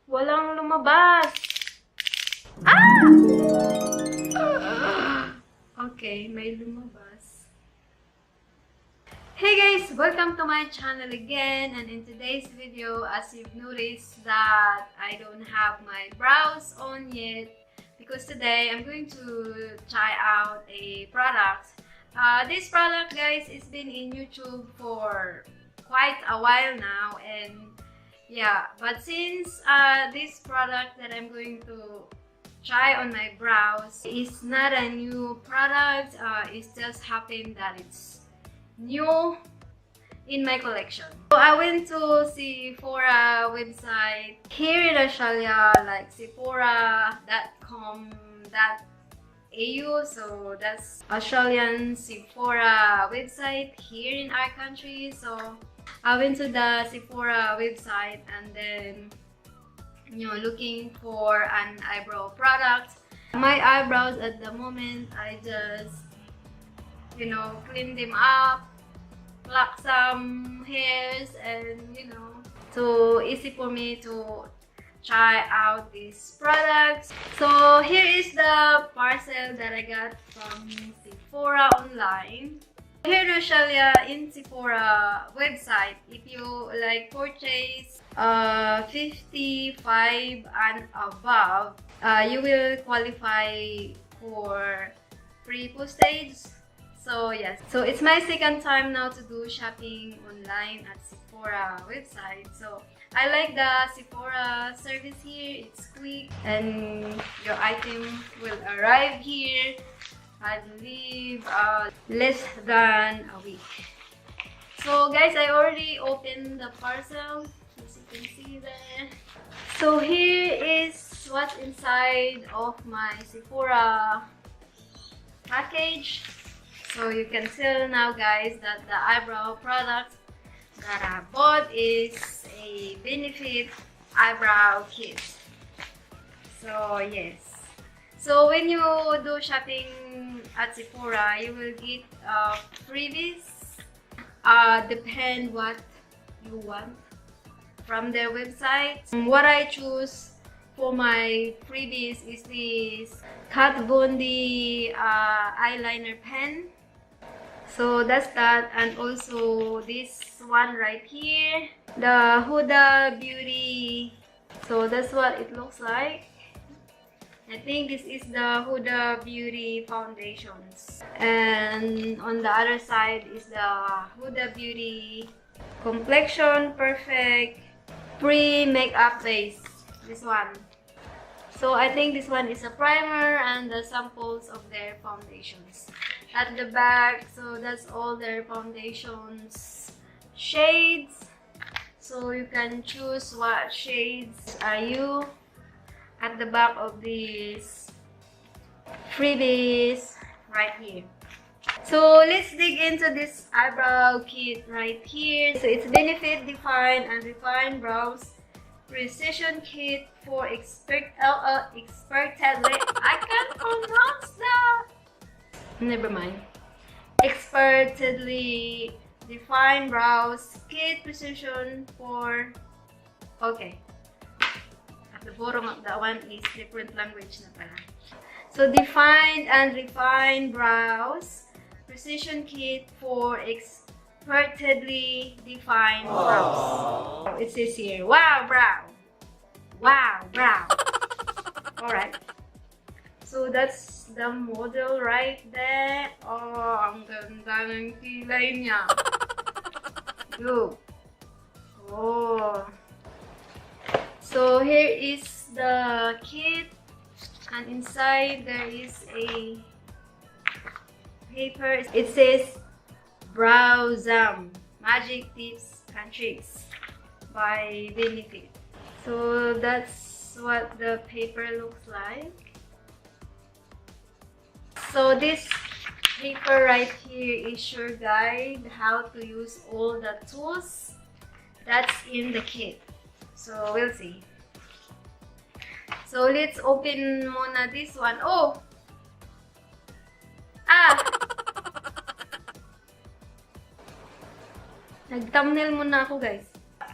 Walang lumabas. Ah! Okay, may lumabas. Hey guys! Welcome to my channel again, and in today's video, as you've noticed that I don't have my brows on yet because today I'm going to try out a product. This product, guys, has been in YouTube for quite a while now, and yeah, but since this product that I'm going to try on my brows is not a new product, it just happened that it's new in my collection. So I went to Sephora website here in Australia, like sephora.com.au. So that's Australian Sephora website here in our country. So I went to the Sephora website and then looking for an eyebrow product. My eyebrows at the moment, I just clean them up, pluck some hairs, and so easy for me to try out these products. So here is the parcel that I got from Sephora online. Here in Australia, in Sephora website, if you like purchase 55 and above, you will qualify for free postage. So yes, so it's my second time now to do shopping online at Sephora website. So I like the Sephora service here. It's quick and your item will arrive here, I believe, less than a week. So guys, I already opened the parcel, as you can see there. So here is what's inside of my Sephora package. So you can tell now, guys, that the eyebrow product that I bought is a Benefit eyebrow kit. So yes. So when you do shopping at Sephora, you will get freebies. Depend what you want from their website. What I choose for my freebies is this Kat Von D eyeliner pen. So that's that, and also this one right here, the Huda Beauty. So that's what it looks like. I think this is the Huda Beauty foundations, and on the other side is the Huda Beauty Complexion Perfect Pre-Makeup Base. This one. So I think this one is a primer and the samples of their foundations. At the back, so that's all their foundations shades. So you can choose what shades are you. At the back of these freebies right here. So let's dig into this eyebrow kit right here. So it's Benefit Define and Refine Brows Precision Kit for expertly. I can't pronounce that. Never mind. Expertly Define Brows Kit Precision for. Okay. At the bottom of that one is different language na pala. So Defined and Refined Brows Precision Kit for Expertly Defined Brows. It says here, wow brow. Wow brow. Alright. So that's the model right there. Oh, ang ganda ng kilay niya. Look. Oh. So here is the kit, and inside there is a paper. It says Brow Jam Magic Tips and Tricks by Benefit. So that's what the paper looks like. So this paper right here is your guide how to use all the tools that's in the kit. So we'll see. So let's open muna this one. Oh! Ah! Nag-thumbnail muna ako, guys.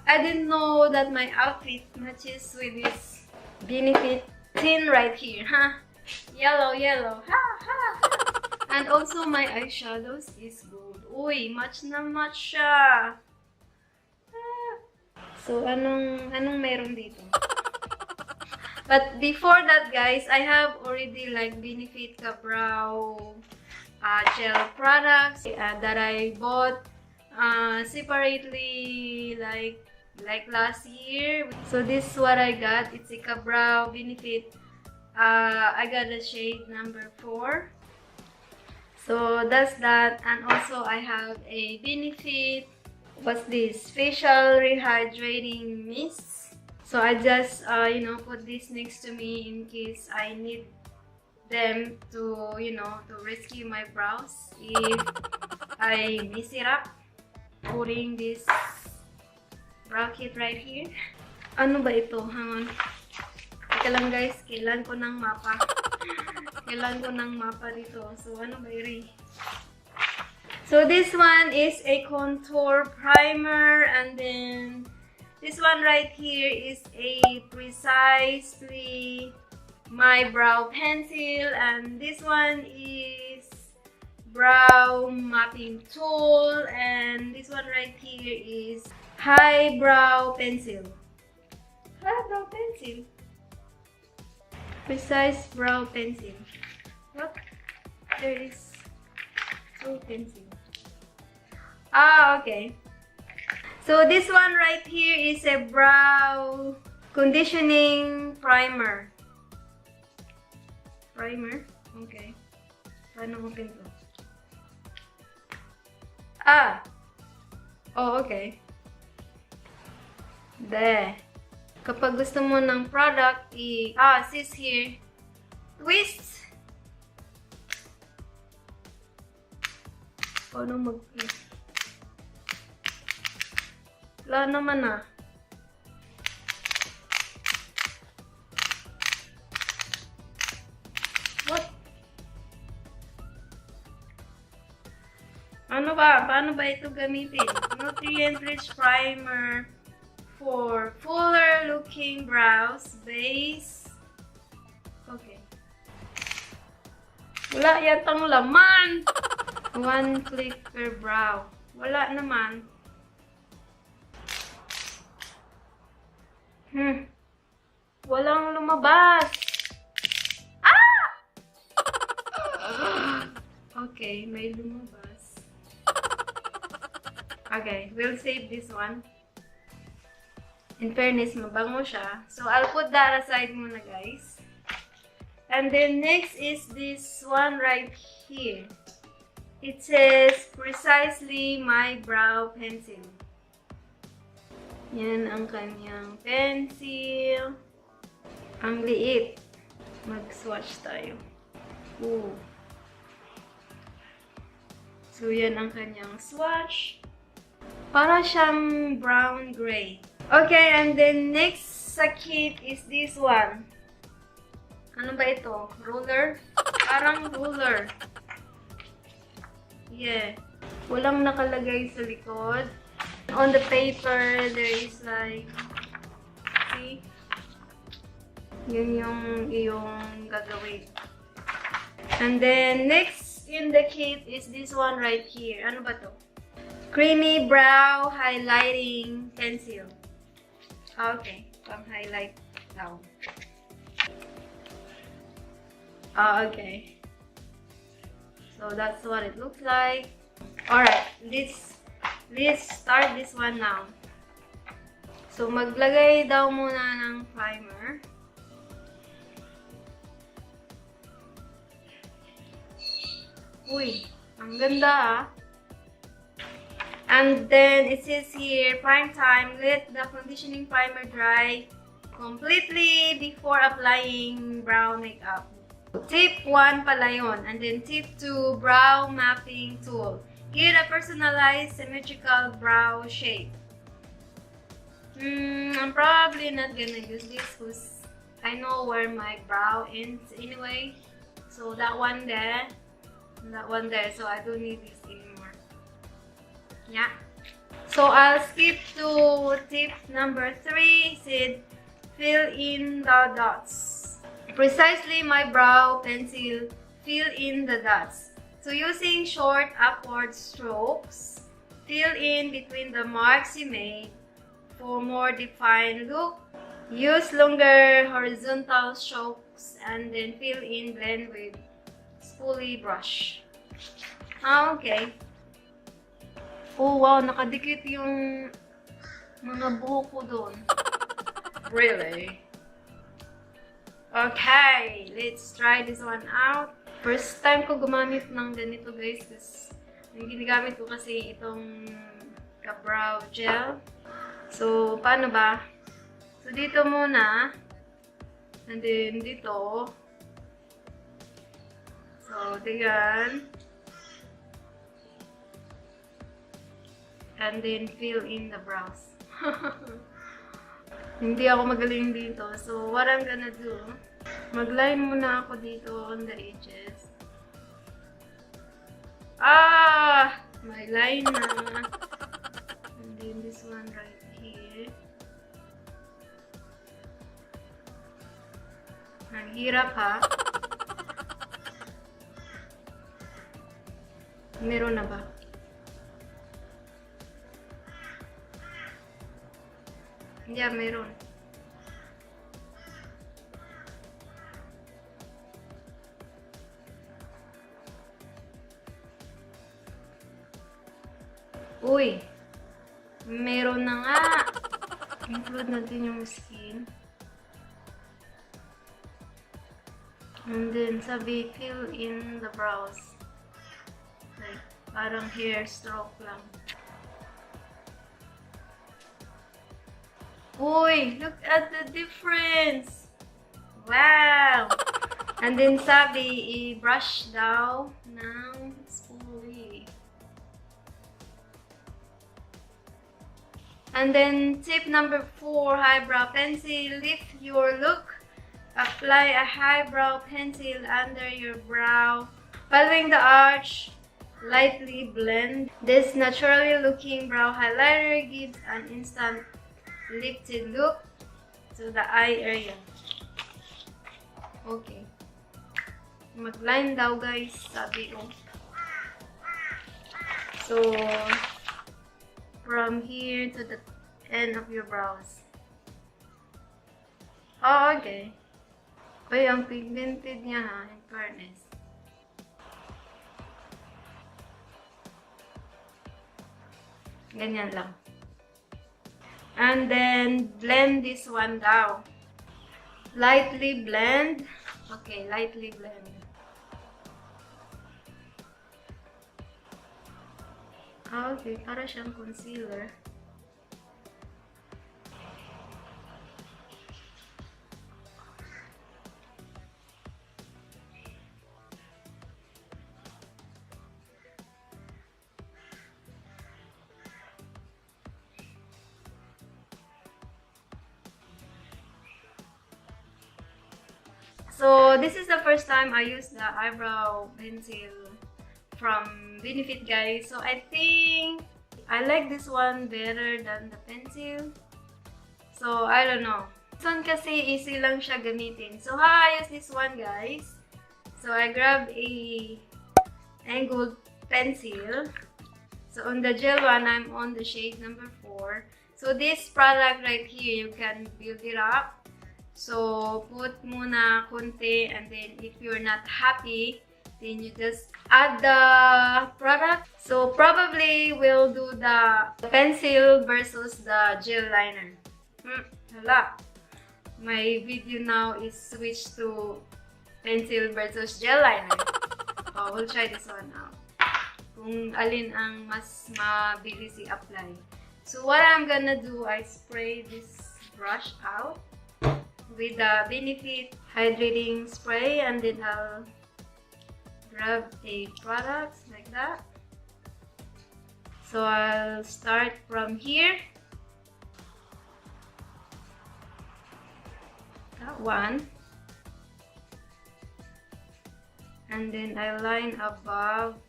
I didn't know that my outfit matches with this benefit tin right here, huh? Yellow, yellow, ha, ha, ha. And also my eyeshadows is gold. Uy, match na match siya. So, anong meron dito? But before that, guys, I have already like Benefit Ka-Brow gel products that I bought separately like last year. So this is what I got. It's a Ka-Brow Benefit. I got the shade number 4. So that's that. And also I have a Benefit. What's this? Facial Rehydrating Mist. So I just, you know, put this next to me in case I need them to, you know, to rescue my brows if I mess it up. Putting this brow kit right here. Ano ba ito? Hang on. Teka lang guys, kailan ko ng mapa. Kailan ko ng mapa dito. So ano ba iri? So this one is a contour primer, and then this one right here is a Precisely My Brow Pencil, and this one is Brow Mapping Tool, and this one right here is Eyebrow Pencil. Eyebrow Pencil. Precise Brow Pencil. What? There is two pencils. Ah, okay. So this one right here is a brow conditioning primer. Primer? Okay. Paano mo pinto? Ah! Oh, okay. There. Kapag gusto mo ng product, sis here. Twist! Paano mag-twist? Wala naman ah. What? Ano ba? Paano ba ito gamitin? Nutrient-rich primer for fuller looking brows. Base. Okay. Wala yatang laman. 1 click per brow. Wala naman. Walang lumabas. Ah! Okay, may lumabas. Okay, we'll save this one. In fairness, mabango siya. So, I'll put that aside muna, guys. And then, next is this one right here. It says, Precisely My Brow Pencil. Yan ang kanyang pencil. Ang liit. Mag-swatch tayo. Ooh. So, yan ang kanyang swatch. Para siyang brown gray. Okay, and then next sa kit is this one. Ano ba ito? Ruler? Parang ruler. Yeah. Walang nakalagay sa likod. On the paper, there is like, see? Yun yung iyong gagawin. And then, next in the kit is this one right here. Ano ba to? Creamy Brow Highlighting Pencil. Okay, pang-highlight daw. Okay. So, that's what it looks like. Alright, let's start this one now. So, maglagay daw muna ng primer. Uy, ang ganda ah. And then, it says here, prime time, let the conditioning primer dry completely before applying brow makeup. Tip 1 pala yun. And then, tip 2, brow mapping tool. Get a personalized symmetrical brow shape. I'm probably not gonna use this because I know where my brow ends anyway. So that one there, and that one there. So I don't need this anymore. Yeah. So I'll skip to tip number 3 said, fill in the dots. Precisely my brow pencil, fill in the dots. So using short upward strokes, fill in between the marks you made for more defined look. Use longer horizontal strokes and then fill in blend with spoolie brush. Okay. Oh wow, nakadikit yung mga buhok ko doon. Really? Okay, let's try this one out. First time ko gumamit ng ganito guys. Yung ginagamit ko kasi itong Eyebrow gel. So, paano ba? So, dito muna. And then, dito. So, diyan. And then, fill in the brows. Hindi ako magaling dito. So, what I'm gonna do, mag-line muna ako dito on the edges. Ah! May line na. And then, this one right here. Ang hirap ha. Meron na ba? Yeah, meron. Uy! Meron na nga! Include natin yung skin. And then, sabi, fill in the brows. Like, parang hair stroke lang. Uy! Look at the difference! Wow! And then, sabi, i-brush daw ng spoolie. And then, tip number 4, eyebrow pencil. Lift your look. Apply a eyebrow pencil under your brow. Following the arch, lightly blend. This naturally looking brow highlighter gives an instant lifted look to the eye area. Okay. Mag-line daw guys, sabi ko. So, from here to the end of your brows. Oh, okay. Ay, ang pigmented niya ha, in fairness. Ganyan lang. And then, blend this one down. Lightly blend. Okay, lightly blend. Okay, para siyang concealer. So, this is the first time I use the eyebrow pencil from Benefit guys. So, I think I like this one better than the pencil. So, I don't know. This one kasi easy lang siya gamitin. So, how I use this one guys? So, I grab a angled pencil. So, on the gel one, I'm on the shade number 4. So, this product right here, you can build it up. So, put muna konti and then if you're not happy, then you just add the product. So, probably we'll do the pencil versus the gel liner. Hala. My video now is switched to pencil versus gel liner. Oh, we'll try this one out. Kung alin ang mas mabilis i-apply. So, what I'm gonna do, I spray this brush out with the Benefit hydrating spray, and then I'll grab a product like that. So I'll start from here. That one. And then I line above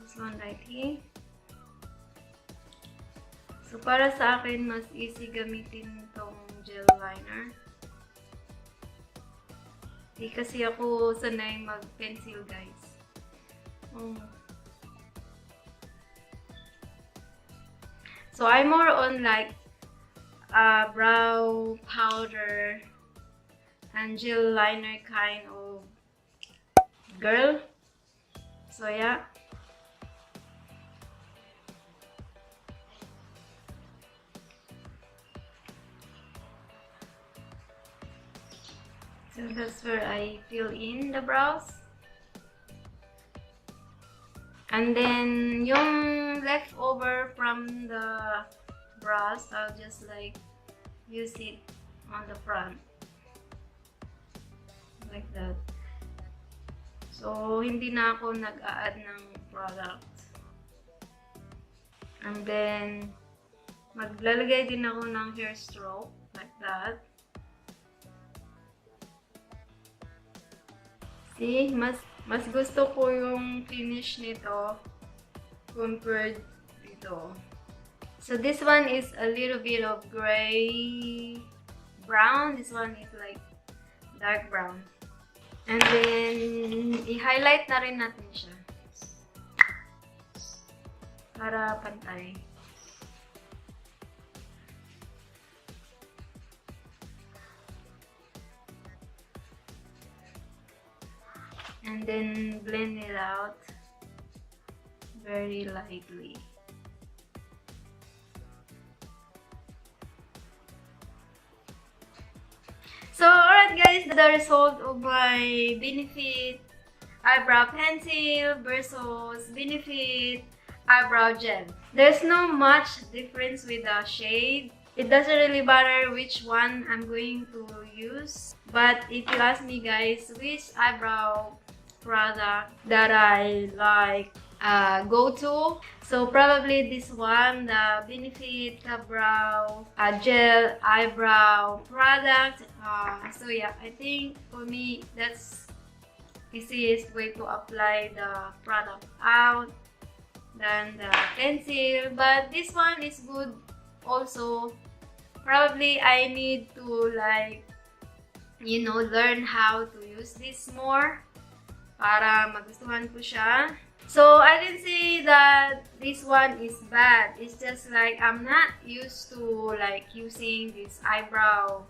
this one right here. So, para sa akin, mas easy gamitin tong gel liner. Di kasi ako sanay mag-pencil, guys. So, I'm more on like brow powder and gel liner kind of girl. So, yeah. So that's where I fill in the brows. And then yung leftover from the brows, I'll just like use it on the front. Like that. So hindi na ako nag-a-add ng product. And then maglalagay din ako ng hair stroke like that. See, mas gusto ko yung finish nito compared dito. So this one is a little bit of gray brown. This one is like dark brown. And then i-highlight na rin natin siya para pantay. And then blend it out very lightly. So, alright guys, the result of my Benefit eyebrow pencil versus Benefit eyebrow gel. There's no much difference with the shade. It doesn't really matter which one I'm going to use. But if you ask me guys, which eyebrow product that I like go to, so probably this one, the Benefit Brow Gel Eyebrow product. So yeah, I think for me that's easiest way to apply the product out than the pencil. But this one is good also. Probably I need to like, you know, learn how to use this more para magustuhan ko siya. So, I didn't say that this one is bad. It's just like I'm not used to like using this eyebrow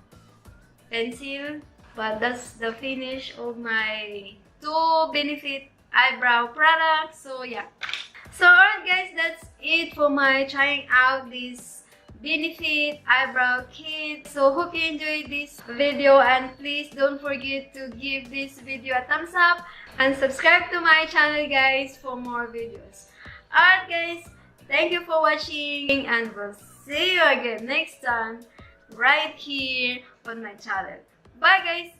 pencil. But that's the finish of my two Benefit eyebrow products. So, yeah. So, alright guys, that's it for my trying out this Benefit eyebrow kit. So hope you enjoyed this video, and please don't forget to give this video a thumbs up and subscribe to my channel guys for more videos. Alright guys, thank you for watching, and we'll see you again next time right here on my channel. Bye guys.